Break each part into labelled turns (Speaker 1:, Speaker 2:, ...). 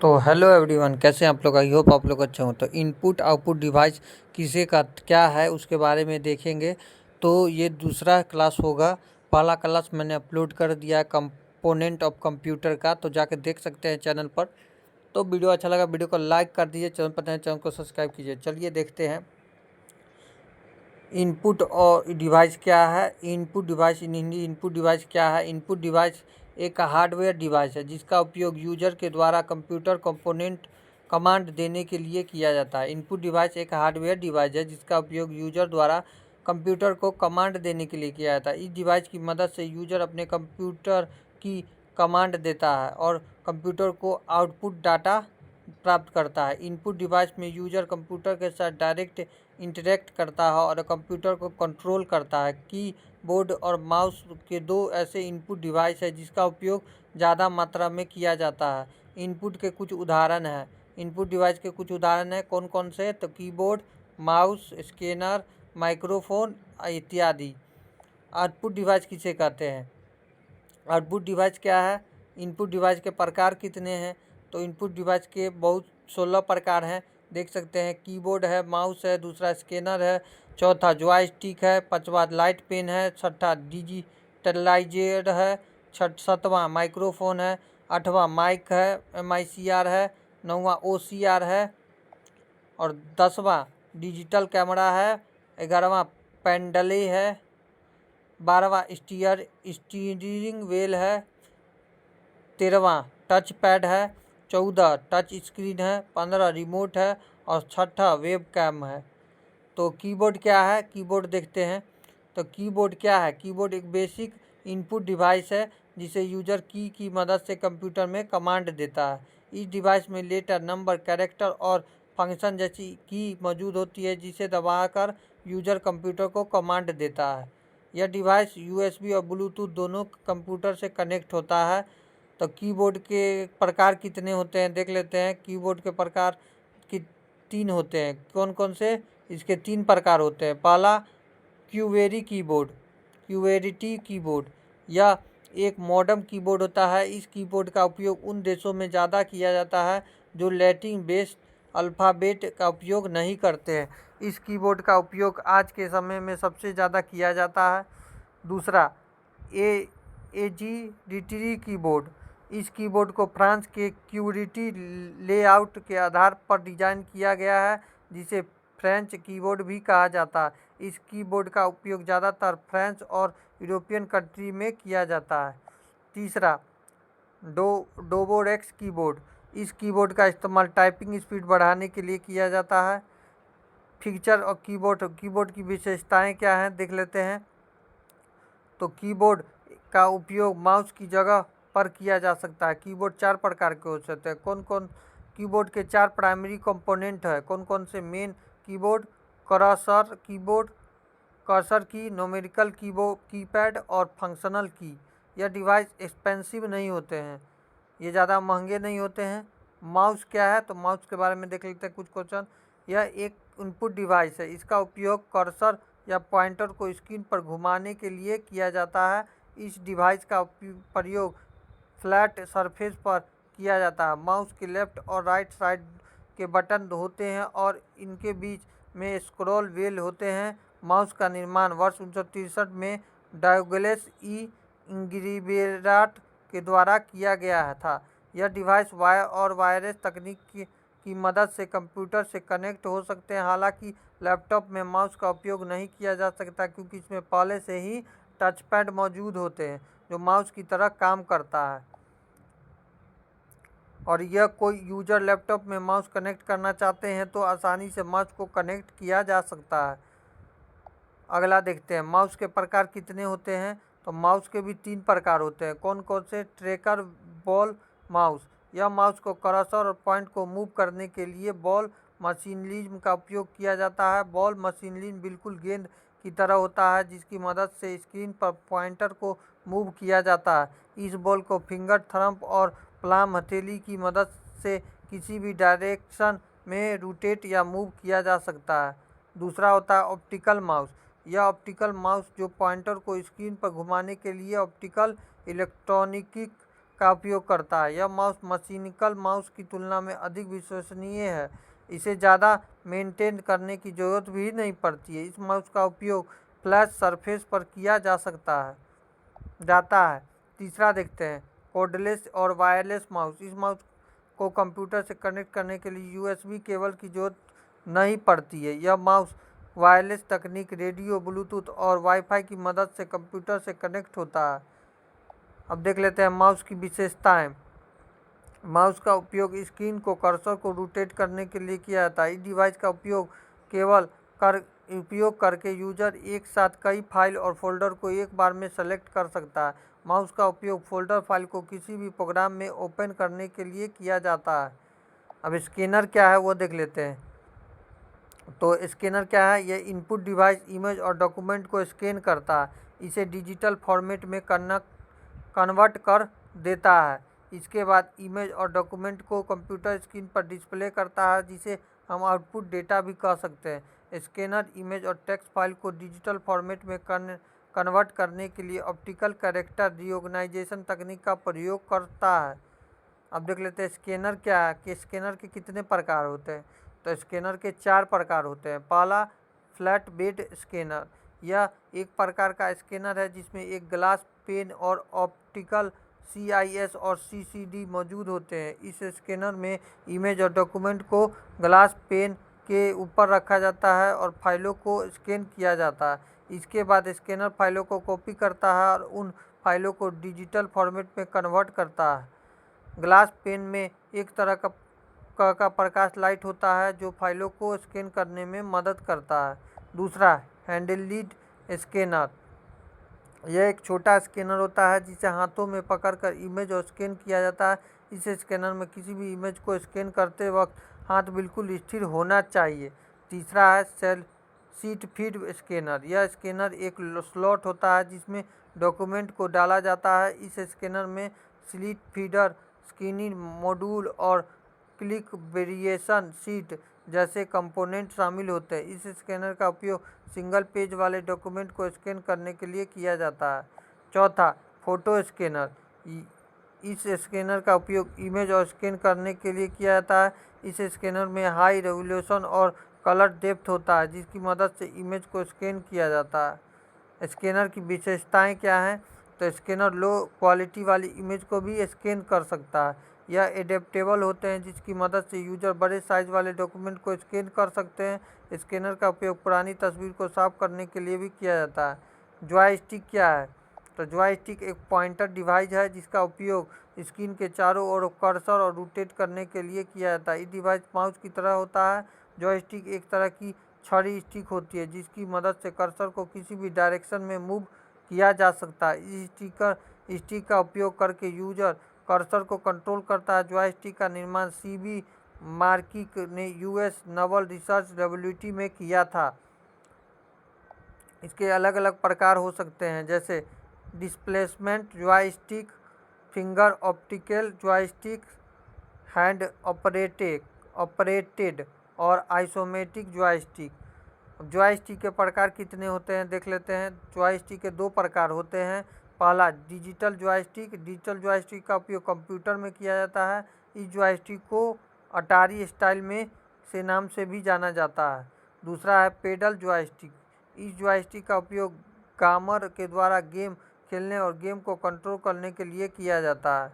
Speaker 1: तो hello everyone, कैसे हैं आप लोग। आई होप आप लोग अच्छे हों। तो इनपुट आउटपुट डिवाइस किसे का क्या है उसके बारे में देखेंगे। तो ये दूसरा क्लास होगा। पहला क्लास मैंने अपलोड कर दिया है कंपोनेंट ऑफ कंप्यूटर का, तो जाके देख सकते हैं चैनल पर। तो वीडियो अच्छा लगा वीडियो को लाइक कर दीजिए, चैनल पर नए चैनल को सब्सक्राइब कीजिए। चलिए देखते हैं इनपुट और डिवाइस क्या है। इनपुट डिवाइस इन हिंदी इनपुट डिवाइस क्या है। इनपुट डिवाइस एक हार्डवेयर डिवाइस है जिसका उपयोग यूजर के द्वारा कंप्यूटर कंपोनेंट कमांड देने के लिए किया जाता है। इनपुट डिवाइस एक हार्डवेयर डिवाइस है जिसका उपयोग यूजर द्वारा कंप्यूटर को कमांड देने के लिए किया जाता है। इस डिवाइस की मदद से यूजर अपने कंप्यूटर की कमांड देता है और कंप्यूटर को आउटपुट डाटा प्राप्त करता है। इनपुट डिवाइस में यूजर कंप्यूटर के साथ डायरेक्ट इंटरेक्ट करता है और कंप्यूटर को कंट्रोल करता है। कीबोर्ड और माउस के दो ऐसे इनपुट डिवाइस है जिसका उपयोग ज़्यादा मात्रा में किया जाता है। इनपुट के कुछ उदाहरण हैं। इनपुट डिवाइस के कुछ उदाहरण हैं कौन कौन से, तो कीबोर्ड, माउस, स्कैनर, माइक्रोफोन इत्यादि। आउटपुट डिवाइस किसे कहते हैं। आउटपुट डिवाइस क्या है। इनपुट डिवाइस के प्रकार कितने हैं, तो इनपुट डिवाइस के बहुत 16 प्रकार हैं। देख सकते हैं कीबोर्ड है, माउस है, दूसरा स्कैनर है, चौथा जॉयस्टिक है, पांचवा लाइट पेन है, छठा डिजिटलाइजर है, सातवां माइक्रोफोन है, आठवां माइक है MICR है, नौवां OCR है और 10वां डिजिटल कैमरा है, 11वां पेंडले है, 12वां स्टीयरिंग व्हील है, 13वां टच पैड है, 14 टच स्क्रीन है, 15 रिमोट है और छठा वेब कैम है। तो कीबोर्ड क्या है, कीबोर्ड देखते हैं। तो कीबोर्ड क्या है। कीबोर्ड एक बेसिक इनपुट डिवाइस है जिसे यूजर की मदद से कंप्यूटर में कमांड देता है। इस डिवाइस में लेटर, नंबर, कैरेक्टर और फंक्शन जैसी की मौजूद होती है जिसे दबाकर यूजर कंप्यूटर को कमांड देता है। यह डिवाइस USB और ब्लूटूथ दोनों कंप्यूटर से कनेक्ट होता है। तो कीबोर्ड के प्रकार कितने होते हैं देख लेते हैं। कीबोर्ड के प्रकार की 3 होते हैं। कौन कौन से, इसके 3 प्रकार होते हैं। पहला क्यूवेरी कीबोर्ड, क्यूवेरिटी कीबोर्ड। यह एक मॉडर्न कीबोर्ड होता है। इस कीबोर्ड का उपयोग उन देशों में ज़्यादा किया जाता है जो लैटिन बेस्ड अल्फ़ाबेट का उपयोग नहीं करते हैं। इस कीबोर्ड का उपयोग आज के समय में सबसे ज़्यादा किया जाता है। दूसरा एजीडिटी कीबोर्ड। इस कीबोर्ड को फ्रांस के क्यूरिटी लेआउट के आधार पर डिज़ाइन किया गया है जिसे फ्रेंच कीबोर्ड भी कहा जाता है। इस कीबोर्ड का उपयोग ज़्यादातर फ्रेंच और यूरोपियन कंट्री में किया जाता है। तीसरा डोबोरेक्स कीबोर्ड। इस कीबोर्ड का इस्तेमाल टाइपिंग स्पीड बढ़ाने के लिए किया जाता है। फीचर और कीबोर्ड की विशेषताएं क्या हैं देख लेते हैं। तो कीबोर्ड का उपयोग माउस की जगह पर किया जा सकता है। कीबोर्ड 4 प्रकार के हो सकते हैं। कौन कौन, कीबोर्ड के 4 प्राइमरी कंपोनेंट है। कौन कौन से, main keyboard, cursor keyboard, cursor की, न्यूमेरिकल कीपैड और फंक्शनल की। यह डिवाइस एक्सपेंसिव नहीं होते हैं, ये ज़्यादा महंगे नहीं होते हैं। माउस क्या है, तो माउस के बारे में देख लेते हैं कुछ क्वेश्चन। यह एक इनपुट डिवाइस है। इसका उपयोग कर्सर या पॉइंटर को स्क्रीन पर घुमाने के लिए किया जाता है। इस डिवाइस का प्रयोग फ्लैट सरफेस पर किया जाता है। माउस के लेफ्ट और राइट साइड के बटन होते हैं और इनके बीच में स्क्रॉल व्हील होते हैं। माउस का निर्माण वर्ष 1963 में डायोगेनेस ई इंग्रिबेराट के द्वारा किया गया था। यह डिवाइस वायर और वायरलेस तकनीक की मदद से कंप्यूटर से कनेक्ट हो सकते हैं। हालांकि लैपटॉप में माउस का उपयोग नहीं किया जा सकता क्योंकि इसमें पहले से ही टचपैड मौजूद होते हैं जो माउस की तरह काम करता है। और यह कोई यूजर लैपटॉप में माउस कनेक्ट करना चाहते हैं तो आसानी से माउस को कनेक्ट किया जा सकता है। अगला देखते हैं, माउस के प्रकार कितने होते हैं। तो माउस के भी 3 प्रकार होते हैं। कौन कौन से, ट्रैकर बॉल माउस। यह माउस को कर्सर और पॉइंट को मूव करने के लिए बॉल मशीनिज्म का उपयोग किया जाता है। बॉल मशीनिज्म बिल्कुल गेंद की तरह होता है जिसकी मदद से स्क्रीन पर पॉइंटर को मूव किया जाता है। इस बॉल को फिंगर थंब और प्लम हथेली की मदद से किसी भी डायरेक्शन में रोटेट या मूव किया जा सकता है। दूसरा होता है ऑप्टिकल माउस। यह ऑप्टिकल माउस जो पॉइंटर को स्क्रीन पर घुमाने के लिए ऑप्टिकल इलेक्ट्रॉनिक का उपयोग करता है। यह माउस मैकेनिकल माउस की तुलना में अधिक विश्वसनीय है। इसे ज़्यादा मेंटेन करने की ज़रूरत भी नहीं पड़ती है। इस माउस का उपयोग फ्लैट सरफेस पर किया जाता है। तीसरा देखते हैं, कोर्डलेस और वायरलेस माउस। इस माउस को कंप्यूटर से कनेक्ट करने के लिए USB केबल की जरूरत नहीं पड़ती है। यह माउस वायरलेस तकनीक, रेडियो, ब्लूटूथ और वाईफाई की मदद से कंप्यूटर से कनेक्ट होता है। अब देख लेते हैं माउस की विशेषताएं। माउस का उपयोग स्क्रीन को कर्सर को रोटेट करने के लिए किया जाता है। इस डिवाइस का उपयोग करके यूजर एक साथ कई फाइल और फोल्डर को एक बार में सेलेक्ट कर सकता है। माउस का उपयोग फोल्डर फाइल को किसी भी प्रोग्राम में ओपन करने के लिए किया जाता है। अब स्कैनर क्या है वो देख लेते हैं। तो स्कैनर क्या है? यह इनपुट डिवाइस इमेज और डॉक्यूमेंट को स्कैन करता है, इसे डिजिटल फॉर्मेट में कन्वर्ट कर देता है। इसके बाद इमेज और डॉक्यूमेंट को कंप्यूटर स्क्रीन पर डिस्प्ले करता है, जिसे हम आउटपुट डेटा भी कह सकते हैं। स्कैनर इमेज और टेक्स्ट फाइल को डिजिटल फॉर्मेट में कन्वर्ट करने के लिए ऑप्टिकल कैरेक्टर रिकॉग्निशन तकनीक का प्रयोग करता है। अब देख लेते हैं स्कैनर क्या है, कि स्कैनर के कितने प्रकार होते हैं। तो स्कैनर के 4 प्रकार होते हैं। पहला, फ्लैट बेड स्कैनर। यह एक प्रकार का स्कैनर है जिसमें एक ग्लास पेन और ऑप्टिकल CIS और CCD मौजूद होते हैं। इस स्कैनर में इमेज और डॉक्यूमेंट को ग्लास पेन के ऊपर रखा जाता है और फाइलों को स्कैन किया जाता है। इसके बाद स्कैनर फाइलों को कॉपी करता है और उन फाइलों को डिजिटल फॉर्मेट में कन्वर्ट करता है। ग्लास पेन में एक तरह का प्रकाश लाइट होता है जो फाइलों को स्कैन करने में मदद करता है। दूसरा, हैंडलिड स्कैनर। यह एक छोटा स्कैनर होता है जिसे हाथों में पकड़कर इमेज और स्कैन किया जाता है। इस स्कैनर में किसी भी इमेज को स्कैन करते वक्त हाथ बिल्कुल स्थिर होना चाहिए। तीसरा है शीट फीड स्कैनर। यह स्कैनर एक स्लॉट होता है जिसमें डॉक्यूमेंट को डाला जाता है। इस स्कैनर में स्लिट फीडर, स्कैनिंग मॉड्यूल और क्लिक वेरिएशन शीट जैसे कंपोनेंट शामिल होते हैं। इस स्कैनर का उपयोग सिंगल पेज वाले डॉक्यूमेंट को स्कैन करने के लिए किया जाता है। चौथा, फोटो स्कैनर। इस स्कैनर का उपयोग इमेज और स्कैन करने के लिए किया जाता है। इस स्कैनर में हाई रेजोल्यूशन और कलर डेप्थ होता है जिसकी मदद से इमेज को स्कैन किया जाता है। स्कैनर की विशेषताएं क्या हैं? तो स्कैनर लो क्वालिटी वाली इमेज को भी स्कैन कर सकता है। यह एडेप्टेबल होते हैं जिसकी मदद से यूजर बड़े साइज वाले डॉक्यूमेंट को स्कैन कर सकते हैं। स्कैनर का उपयोग पुरानी तस्वीर को साफ करने के लिए भी किया जाता है। जॉयस्टिक क्या है? तो जॉयस्टिक एक पॉइंटर डिवाइस है जिसका उपयोग स्क्रीन के चारों ओर कर्सर और रोटेट करने के लिए किया जाता है। इस डिवाइस माउस की तरह होता है। जॉयस्टिक एक तरह की छड़ी स्टिक होती है जिसकी मदद से कर्सर को किसी भी डायरेक्शन में मूव किया जा सकता है। इस स्टिक का उपयोग करके यूजर कर्सर को कंट्रोल करता है। जॉयस्टिक का निर्माण CB मार्किक ने US नेवल रिसर्च लेबोरेटरी में किया था। इसके अलग अलग प्रकार हो सकते हैं जैसे displacement joystick, finger optical joystick, hand operated और आइसोमेटिक जॉयस्टिक। जॉयस्टिक के प्रकार कितने होते हैं देख लेते हैं। जॉयस्टिक के 2 प्रकार होते हैं। पहला, डिजिटल जॉयस्टिक। डिजिटल जॉयस्टिक का उपयोग कंप्यूटर में किया जाता है। इस जॉयस्टिक को अटारी स्टाइल में से नाम से भी जाना जाता है। दूसरा है पेडल जॉयस्टिक। इस जॉयस्टिक का उपयोग गामर के द्वारा गेम खेलने और गेम को कंट्रोल करने के लिए किया जाता है।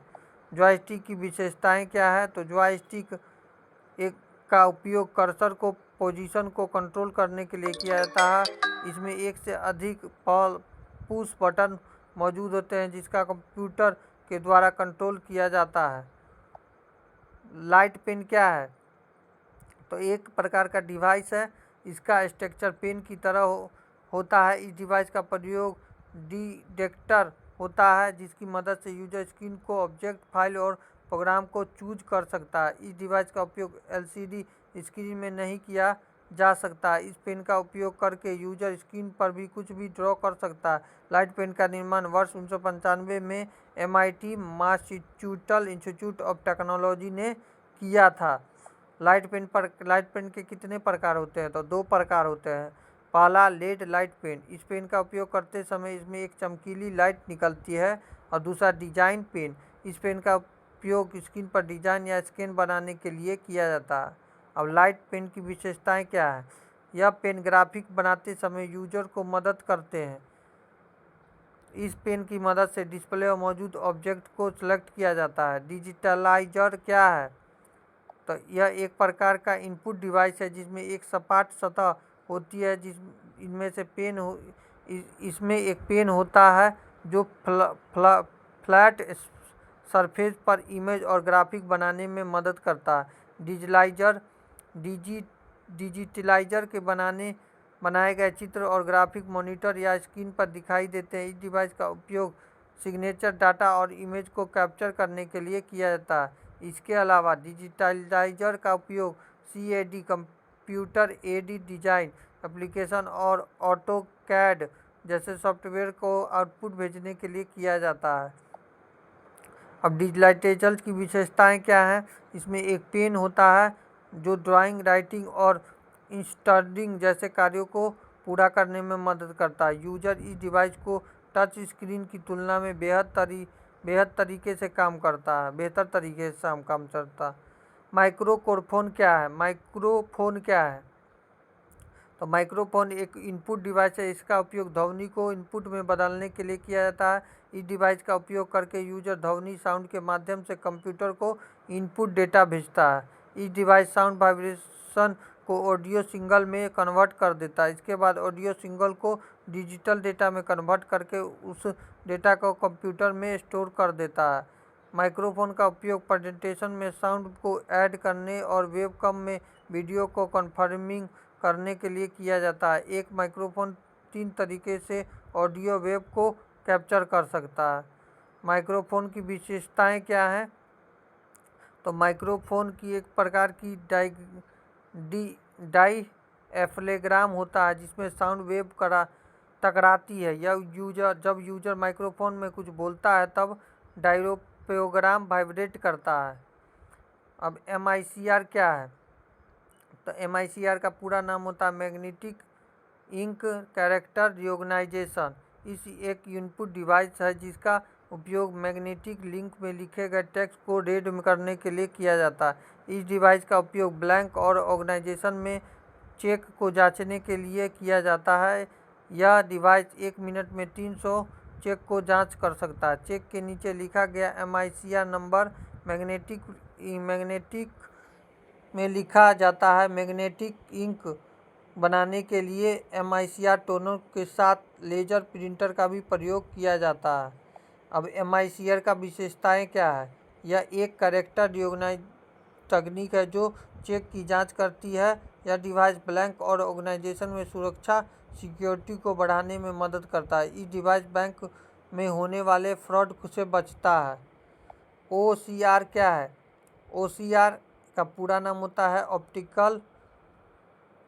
Speaker 1: जॉयस्टिक की विशेषताएं क्या है? तो जॉयस्टिक का उपयोग कर्सर को पोजीशन को कंट्रोल करने के लिए किया जाता है। इसमें एक से अधिक पुश बटन मौजूद होते हैं जिसका कंप्यूटर के द्वारा कंट्रोल किया जाता है। लाइट पेन क्या है? तो एक प्रकार का डिवाइस है। इसका स्ट्रक्चर पेन की तरह होता है। इस डिवाइस का प्रयोग डिटेक्टर होता है जिसकी मदद से यूजर स्क्रीन को ऑब्जेक्ट, फाइल और प्रोग्राम को चूज कर सकता है। इस डिवाइस का उपयोग LCD स्क्रीन में नहीं किया जा सकता है। इस पेन का उपयोग करके यूजर स्क्रीन पर भी कुछ भी ड्रॉ कर सकता है। लाइट पेन का निर्माण वर्ष 1995 में MIT Massachusetts institute of technology ने किया था। लाइट पेन के कितने प्रकार होते हैं? तो 2 प्रकार होते हैं। पहला, लेड लाइट पेन। इस पेन का उपयोग करते समय इसमें एक चमकीली लाइट निकलती है। और दूसरा, डिजाइन पेन। इस पेन का उपयोग स्क्रीन पर डिजाइन या स्कैन बनाने के लिए किया जाता है। अब लाइट पेन की विशेषताएं क्या है? यह पेन ग्राफिक बनाते समय यूजर को मदद करते हैं। इस पेन की मदद से डिस्प्ले में मौजूद ऑब्जेक्ट को सिलेक्ट किया जाता है। डिजिटलाइजर क्या है? तो यह एक प्रकार का इनपुट डिवाइस है जिसमें एक सपाट सतह होती है इनमें से इसमें एक पेन होता है जो फ्लैट सरफेस पर इमेज और ग्राफिक बनाने में मदद करता है। डिजिटलाइजर के बनाए गए चित्र और ग्राफिक मॉनिटर या स्क्रीन पर दिखाई देते हैं। इस डिवाइस का उपयोग सिग्नेचर डाटा और इमेज को कैप्चर करने के लिए किया जाता है। इसके अलावा डिजिटलाइजर का उपयोग CAD computer aided design application और ऑटोकैड जैसे सॉफ्टवेयर को आउटपुट भेजने के लिए किया जाता है। अब डिजिटलाइजर की विशेषताएं क्या हैं? इसमें एक पेन होता है जो ड्राइंग, राइटिंग और इंस्टर्डिंग जैसे कार्यों को पूरा करने में मदद करता है। यूजर इस डिवाइस को टच स्क्रीन की तुलना में बेहतर तरीके से काम करता है। माइक्रोफोन क्या है? तो माइक्रोफोन एक इनपुट डिवाइस है। इसका उपयोग ध्वनि को इनपुट में बदलने के लिए किया जाता है। इस डिवाइस का उपयोग करके यूजर ध्वनि साउंड के माध्यम से कंप्यूटर को इनपुट डेटा भेजता है। इस डिवाइस साउंड वाइब्रेशन को ऑडियो सिग्नल में कन्वर्ट कर देता है। इसके बाद ऑडियो सिग्नल को डिजिटल डेटा में कन्वर्ट करके उस डेटा को कंप्यूटर में स्टोर कर देता है। माइक्रोफोन का उपयोग प्रेजेंटेशन में साउंड को ऐड करने और वेबकैम में वीडियो को कॉन्फ़िगरिंग करने के लिए किया जाता है। एक माइक्रोफोन 3 तरीके से ऑडियो वेव को कैप्चर कर सकता है। माइक्रोफोन की विशेषताएं क्या हैं? तो माइक्रोफोन की एक प्रकार की डायफ्राम होता है जिसमें साउंड वेव टकराती है। जब यूजर माइक्रोफोन में कुछ बोलता है तब डायफ्राम वाइब्रेट करता है। अब MICR क्या है? तो MICR का पूरा नाम होता है मैग्नेटिक इंक कैरेक्टर रिकॉग्निशन। इस एक इनपुट डिवाइस है जिसका उपयोग मैग्नेटिक लिंक में लिखे गए टेक्स्ट को रीड करने के लिए किया जाता है। इस डिवाइस का उपयोग ब्लैंक और ऑर्गेनाइजेशन में चेक को जांचने के लिए किया जाता है। यह डिवाइस 1 मिनट में 300 चेक को जांच कर सकता है। चेक के नीचे लिखा गया MICR नंबर मैग्नेटिक में लिखा जाता है। मैग्नेटिक इंक बनाने के लिए MICR टोनर के साथ लेजर प्रिंटर का भी प्रयोग किया जाता है। अब MICR का विशेषताएं क्या है? यह एक कैरेक्टर रिकॉग्निशन तकनीक है जो चेक की जांच करती है। यह डिवाइस ब्लैंक और ऑर्गेनाइजेशन में सुरक्षा सिक्योरिटी को बढ़ाने में मदद करता है। इस डिवाइस बैंक में होने वाले फ्रॉड से बचता है। OCR क्या है? OCR का पूरा नाम होता है ऑप्टिकल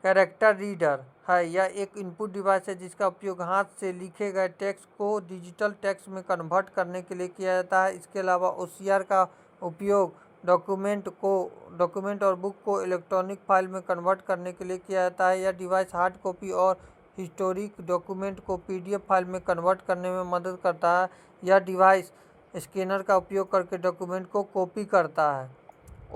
Speaker 1: कैरेक्टर रीडर है। यह एक इनपुट डिवाइस है जिसका उपयोग हाथ से लिखे गए टेक्स्ट को डिजिटल टेक्स्ट में कन्वर्ट करने के लिए किया जाता है। इसके अलावा OCR का उपयोग डॉक्यूमेंट और बुक को इलेक्ट्रॉनिक फाइल में कन्वर्ट करने के लिए किया जाता है। यह डिवाइस हार्ड कॉपी और हिस्टोरिक डॉक्यूमेंट को PDF फाइल में कन्वर्ट करने में मदद करता है। यह डिवाइस स्कैनर का उपयोग करके डॉक्यूमेंट को कॉपी करता है।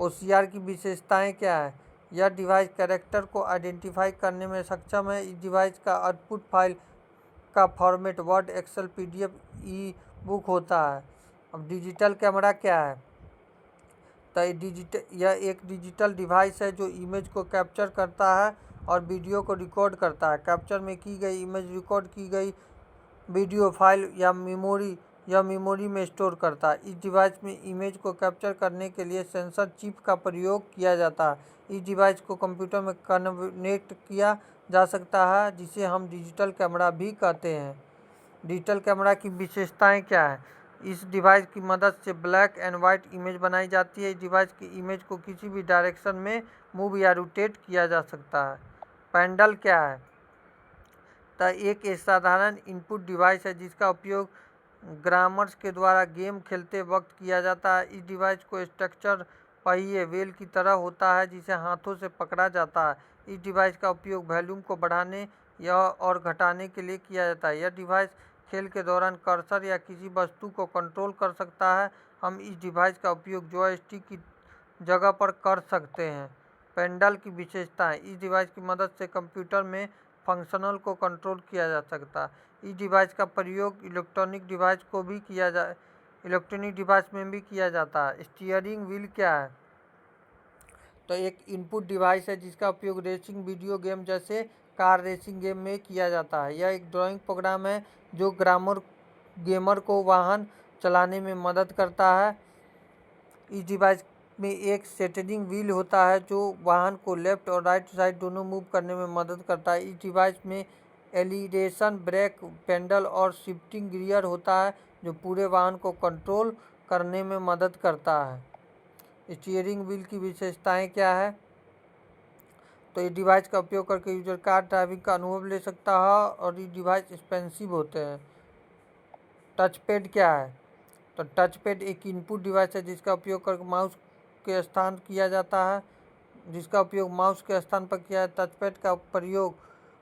Speaker 1: OCR की विशेषताएं क्या है? यह डिवाइस कैरेक्टर को आइडेंटिफाई करने में सक्षम है। इस डिवाइस का आउटपुट फाइल का format Word, Excel, PDF, ebook होता है। अब डिजिटल कैमरा क्या है? तो यह एक डिजिटल डिवाइस है जो इमेज को कैप्चर करता है और वीडियो को रिकॉर्ड करता है। कैप्चर में की गई इमेज रिकॉर्ड की गई वीडियो फाइल या मेमोरी में स्टोर करता है। इस डिवाइस में इमेज को कैप्चर करने के लिए सेंसर चिप का प्रयोग किया जाता है। इस डिवाइस को कंप्यूटर में कनेक्ट किया जा सकता है जिसे हम डिजिटल कैमरा भी कहते हैं। डिजिटल कैमरा की विशेषताएं क्या है? इस डिवाइस की मदद से ब्लैक एंड वाइट इमेज बनाई जाती है। इस डिवाइस की इमेज को किसी भी डायरेक्शन में मूव या रोटेट किया जा सकता है। पैडल क्या है? तो एक साधारण इनपुट डिवाइस है जिसका उपयोग गेमर्स के द्वारा गेम खेलते वक्त किया जाता है। इस डिवाइस को स्ट्रक्चर पहिए व्हील की तरह होता है जिसे हाथों से पकड़ा जाता है। इस डिवाइस का उपयोग वॉल्यूम को बढ़ाने या और घटाने के लिए किया जाता है। यह डिवाइस खेल के दौरान कर्सर या किसी वस्तु को कंट्रोल कर सकता है हम इस डिवाइस का उपयोग जॉयस्टिक की जगह पर कर सकते हैं। पेंडल की विशेषताएं। इस डिवाइस की मदद से कंप्यूटर में फंक्शनल को कंट्रोल किया जा सकता है। इस डिवाइस का प्रयोग इलेक्ट्रॉनिक डिवाइस में भी किया जाता है। स्टीयरिंग व्हील क्या है? तो एक इनपुट डिवाइस है जिसका उपयोग रेसिंग वीडियो गेम जैसे कार रेसिंग गेम में किया जाता है। यह एक ड्राइंग प्रोग्राम है जो गेमर को वाहन चलाने में मदद करता है। इस डिवाइस में एक स्टीयरिंग व्हील होता है जो वाहन को लेफ्ट और राइट साइड दोनों मूव करने में मदद करता है। इस डिवाइस में एलिवेशन, ब्रेक पेडल और शिफ्टिंग गियर होता है जो पूरे वाहन को कंट्रोल करने में मदद करता है। स्टीयरिंग व्हील की विशेषताएं क्या है? तो इस डिवाइस का उपयोग करके यूजर कार ड्राइविंग का अनुभव ले सकता है और ये डिवाइस एक्सपेंसिव होते हैं। टच पैड क्या है? तो टच पैड एक इनपुट डिवाइस है जिसका उपयोग करके माउस के स्थान किया जाता है टच पैड का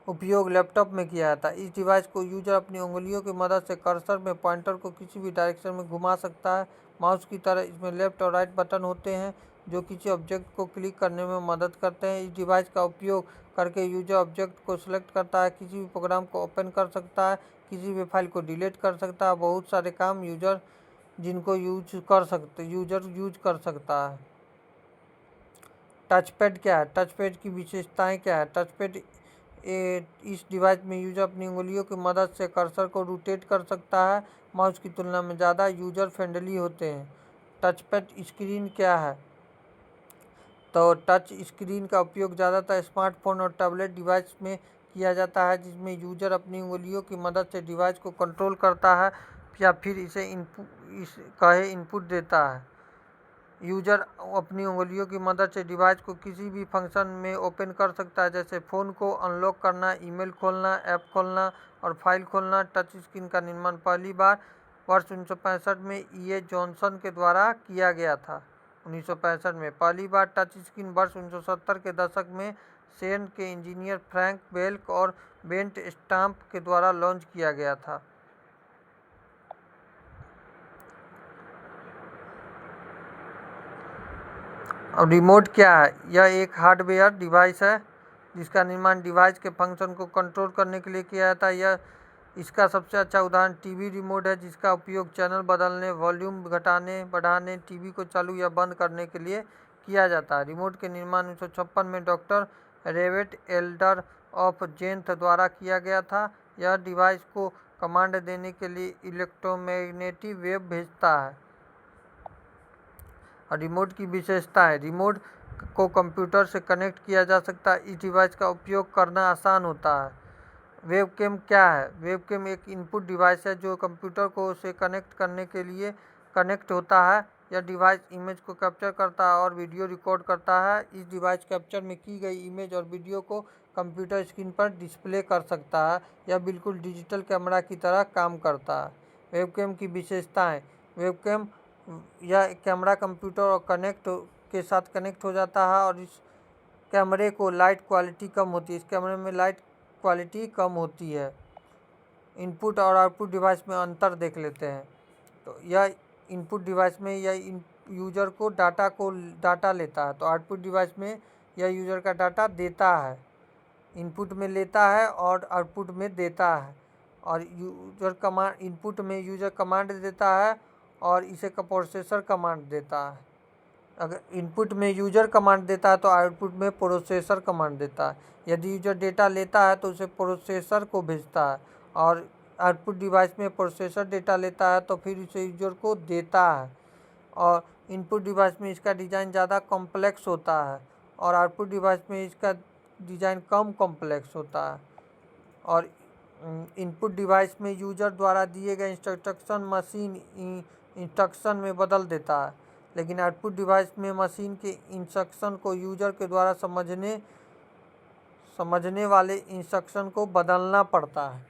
Speaker 1: उपयोग लैपटॉप में किया जाता है। इस डिवाइस को यूजर अपनी उंगलियों की मदद से कर्सर में पॉइंटर को किसी भी डायरेक्शन में घुमा सकता है। माउस की तरह इसमें लेफ्ट और राइट बटन होते हैं जो किसी ऑब्जेक्ट को क्लिक करने में मदद करते हैं। इस डिवाइस का उपयोग करके यूजर ऑब्जेक्ट को सिलेक्ट करता है, किसी भी प्रोग्राम को ओपन कर सकता है, किसी भी फाइल को डिलीट कर सकता है। बहुत सारे काम यूजर यूज कर सकता है। टच पैड क्या है? टच पैड की विशेषताएं क्या है? टच पैड इस डिवाइस में यूजर अपनी उंगलियों की मदद से कर्सर को रोटेट कर सकता है। माउस की तुलना में ज़्यादा यूजर फ्रेंडली होते हैं। टच पैड स्क्रीन क्या है? तो टच स्क्रीन का उपयोग ज़्यादातर स्मार्टफोन और टैबलेट डिवाइस में किया जाता है जिसमें यूजर अपनी उंगलियों की मदद से डिवाइस को कंट्रोल करता है या फिर इसे इनपुट देता है। यूजर अपनी उंगलियों की मदद से डिवाइस को किसी भी फंक्शन में ओपन कर सकता है जैसे फ़ोन को अनलॉक करना, ईमेल खोलना, ऐप खोलना और फाइल खोलना। टच स्क्रीन का निर्माण पहली बार वर्ष 1965 में E.A. जॉनसन के द्वारा किया गया था। 1965 में पहली बार टच स्क्रीन वर्ष 1970 के दशक में सेन के इंजीनियर फ्रैंक बेल और बेंट स्टाम्प के द्वारा लॉन्च किया गया था। अब रिमोट क्या है? यह एक हार्डवेयर डिवाइस है जिसका निर्माण डिवाइस के फंक्शन को कंट्रोल करने के लिए किया जाता है। इसका सबसे अच्छा उदाहरण टीवी रिमोट है जिसका उपयोग चैनल बदलने, वॉल्यूम घटाने, बढ़ाने, टीवी को चालू या बंद करने के लिए किया जाता है। रिमोट के निर्माण 1956 में डॉक्टर रेवेट एल्डर ऑफ जेंथ द्वारा किया गया था। यह डिवाइस को कमांड देने के लिए इलेक्ट्रोमैग्नेटिक वेव भेजता है। रिमोट की विशेषताएं। रिमोट को कंप्यूटर से कनेक्ट किया जा सकता है। इस डिवाइस का उपयोग करना आसान होता है। वेबकैम क्या है? वेबकैम एक इनपुट डिवाइस है जो कंप्यूटर को से कनेक्ट करने के लिए कनेक्ट होता है। यह डिवाइस इमेज को कैप्चर करता है और वीडियो रिकॉर्ड करता है। इस डिवाइस कैप्चर में की गई इमेज और वीडियो को कंप्यूटर स्क्रीन पर डिस्प्ले कर सकता है। यह बिल्कुल डिजिटल कैमरा की तरह काम करता है। वेबकैम की विशेषताएं। वेबकैम यह कैमरा कंप्यूटर और के साथ कनेक्ट हो जाता है और इस कैमरे को लाइट क्वालिटी कम होती है। इस कैमरे में लाइट क्वालिटी कम होती है। इनपुट और आउटपुट डिवाइस में अंतर देख लेते हैं। तो यह इनपुट डिवाइस में यह यूजर को डाटा लेता है, तो आउटपुट डिवाइस में यह यूजर का डाटा देता है। इनपुट में लेता है और आउटपुट में देता है। और इनपुट में यूजर कमांड देता है और इसे प्रोसेसर कमांड देता है। अगर इनपुट में यूजर कमांड देता है तो आउटपुट में प्रोसेसर कमांड देता है। यदि यूजर डेटा लेता है तो उसे प्रोसेसर को भेजता है और आउटपुट डिवाइस में प्रोसेसर डेटा लेता है तो फिर इसे यूजर को देता है। और इनपुट डिवाइस में इसका डिज़ाइन ज़्यादा कॉम्प्लेक्स होता है और आउटपुट डिवाइस में इसका डिज़ाइन कम कॉम्प्लेक्स होता है। और इनपुट डिवाइस में यूजर द्वारा दिए गए इंस्ट्रक्शन मशीन इंस्ट्रक्शन में बदल देता है, लेकिन आउटपुट डिवाइस में मशीन के इंस्ट्रक्शन को यूजर के द्वारा समझने वाले इंस्ट्रक्शन को बदलना पड़ता है।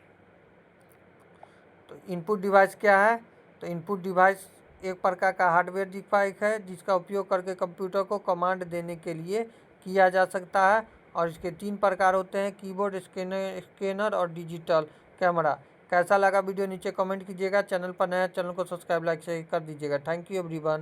Speaker 1: तो इनपुट डिवाइस क्या है? तो इनपुट डिवाइस एक प्रकार का हार्डवेयर डिवाइस है जिसका उपयोग करके कंप्यूटर को कमांड देने के लिए किया जा सकता है और इसके 3 प्रकार होते हैं: कीबोर्ड, स्कैनर और डिजिटल कैमरा। कैसा लगा वीडियो नीचे कमेंट कीजिएगा। चैनल पर नया चैनल को सब्सक्राइब लाइक शेयर कर दीजिएगा। Thank you everyone.